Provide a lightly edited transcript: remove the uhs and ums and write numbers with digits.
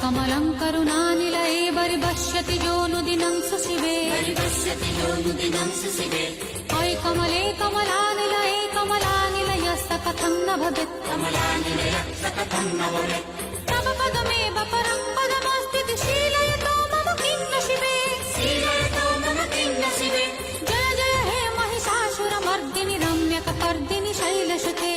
कमलं करुणानिलये परिपश्यति योनुदिनं सुशिवे अयि कमले कमलानिलये कमलानिलयस्य कथं न भवेत् तव पदमेव परं पदमस्ति शीलयतो मम किं न शिवे जय जय हे महिषासुरमर्दिनि रम्यकपर्दिनि शैलसुते